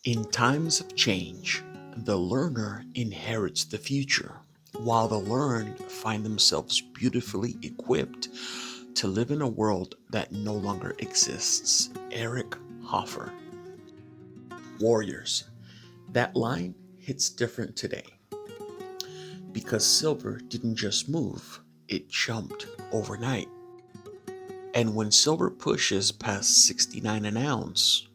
In times of change, the learner inherits the future, while the learned find themselves beautifully equipped to live in a world that no longer exists. Eric Hoffer. Warriors. That line hits different today because silver didn't just move, it jumped overnight. And when silver pushes past 69 an ounce,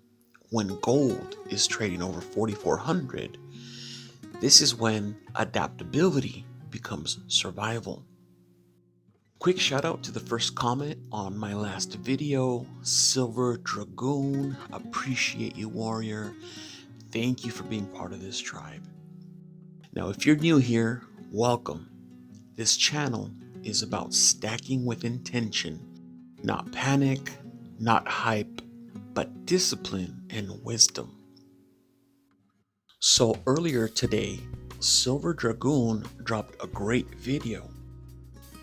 when gold is trading over 4,400, this is when adaptability becomes survival. Quick shout out to the first comment on my last video, Silver Dragoon. Appreciate you, warrior. Thank you for being part of this tribe. Now, if you're new here, welcome. This channel is about stacking with intention, not panic, not hype, but discipline and wisdom. So earlier today, Silver Dragoon dropped a great video.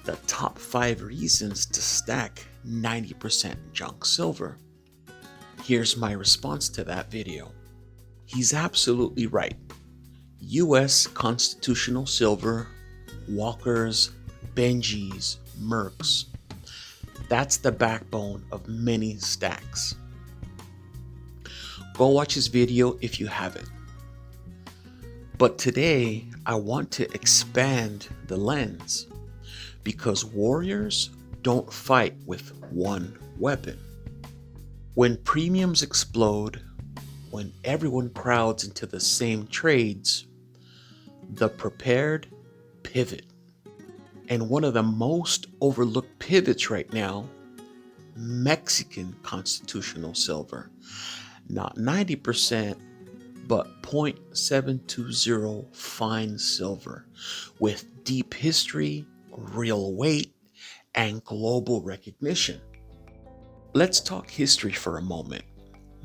The top 5 reasons to stack 90% junk silver. Here's my response to that video. He's absolutely right. US constitutional silver, Walkers, Benjis, Mercs. That's the backbone of many stacks. Go watch his video if you haven't. But today, I want to expand the lens because warriors don't fight with one weapon. When premiums explode, when everyone crowds into the same trades, the prepared pivot. And one of the most overlooked pivots right now, Mexican constitutional silver. Not 90%, but 0.720 fine silver with deep history, real weight, and global recognition. Let's talk history for a moment.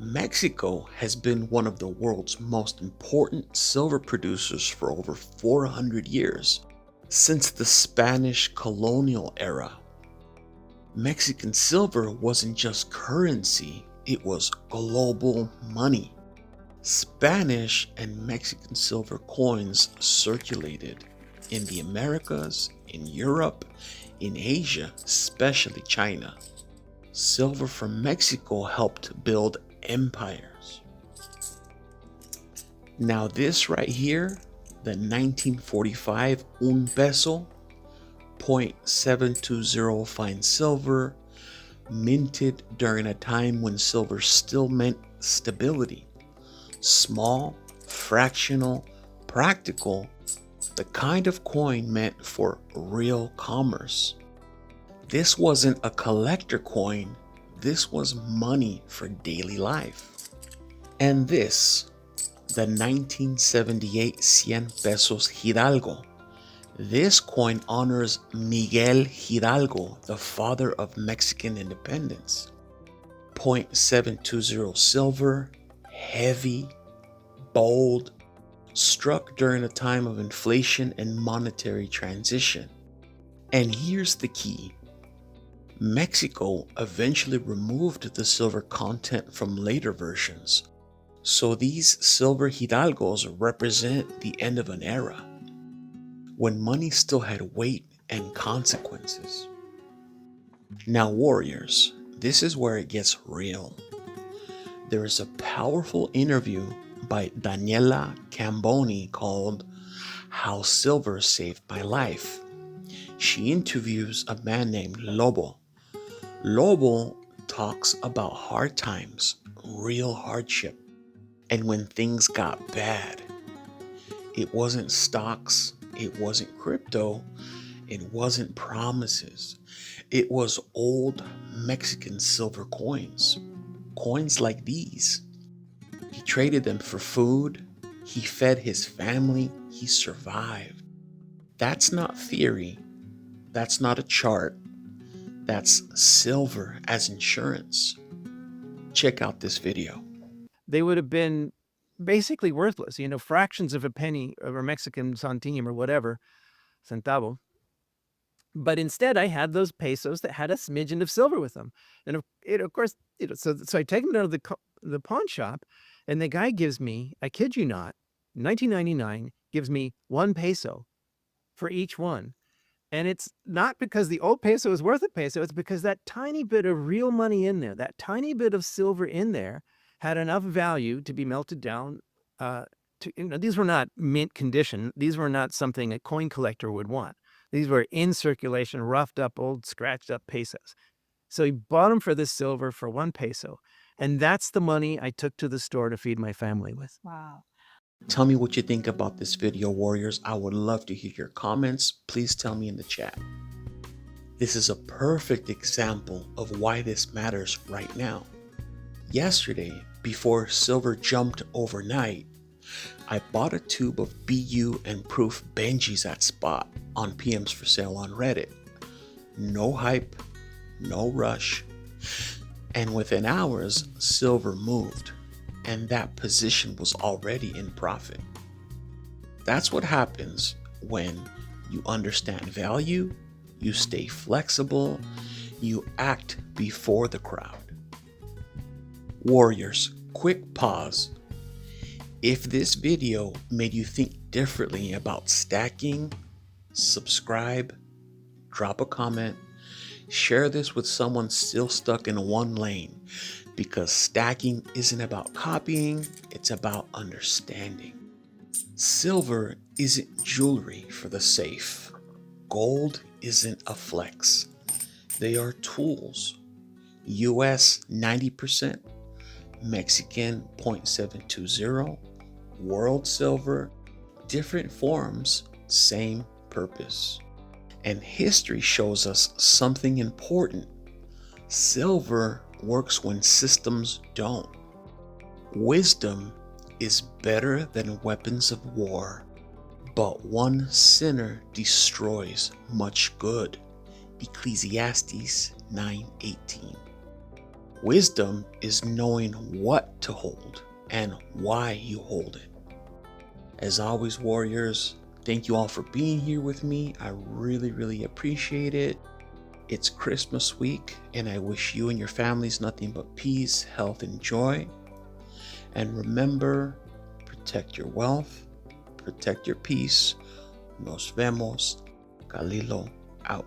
Mexico has been one of the world's most important silver producers for over 400 years, since the Spanish colonial era. Mexican silver wasn't just currency, it was global money. Spanish and Mexican silver coins circulated in the Americas, in Europe, in Asia, especially China. Silver from Mexico helped build empires. Now this right here, the 1945 Un Peso, 0.720 fine silver, minted during a time when silver still meant stability. Small, fractional, practical, the kind of coin meant for real commerce. This wasn't a collector coin, this was money for daily life. And this, the 1978 Cien Pesos Hidalgo. This coin honors Miguel Hidalgo, the father of Mexican independence. 0.720 silver, heavy, bold, struck during a time of inflation and monetary transition. And here's the key. Mexico eventually removed the silver content from later versions. So these silver hidalgos represent the end of an era, when money still had weight and consequences. Now warriors, this is where it gets real. There is a powerful interview by Daniela Cambone called How Silver Saved My Life. She interviews a man named Lobo. Lobo talks about hard times, real hardship, and when things got bad. It wasn't stocks, it wasn't crypto, it wasn't promises. It was old Mexican silver coins. Coins like these. He traded them for food, he fed his family, he survived. That's not theory, that's not a chart, that's silver as insurance. Check out this video. They would have been basically worthless, fractions of a penny or Mexican centime or whatever, centavo. But instead, I had those pesos that had a smidgen of silver with them, and of course, so I take them down to the pawn shop, And the guy gives me, I kid you not, 1999 gives me 1 peso for each one. And it's not because the old peso is worth a peso. It's because that tiny bit of real money in there, that tiny bit of silver in there, had enough value to be melted down. These were not mint condition. These were not something a coin collector would want. These were in circulation, roughed up, old, scratched up pesos. So he bought them for this silver for 1 peso. And that's the money I took to the store to feed my family with. Wow. Tell me what you think about this video, warriors. I would love to hear your comments. Please tell me in the chat. This is a perfect example of why this matters right now. Yesterday, before silver jumped overnight, I bought a tube of BU and proof Benjis at spot on PMs for sale on Reddit. No hype, no rush, and within hours, silver moved, and that position was already in profit. That's what happens when you understand value, you stay flexible, you act before the crowd. Warriors, quick pause. If this video made you think differently about stacking, subscribe, drop a comment, share this with someone still stuck in one lane, because stacking isn't about copying, it's about understanding. Silver isn't jewelry for the safe. Gold isn't a flex. They are tools. US 90%, Mexican 0.720, world silver, different forms, same purpose. And history shows us something important. Silver works when systems don't. Wisdom is better than weapons of war, but one sinner destroys much good. Ecclesiastes 9:18. Wisdom is knowing what to hold and why you hold it. As always, warriors, thank you all for being here with me. I really appreciate it. It's Christmas week, and I wish you and your families nothing but peace, health, and joy. And remember, protect your wealth, protect your peace. Nos vemos. Kalilo out.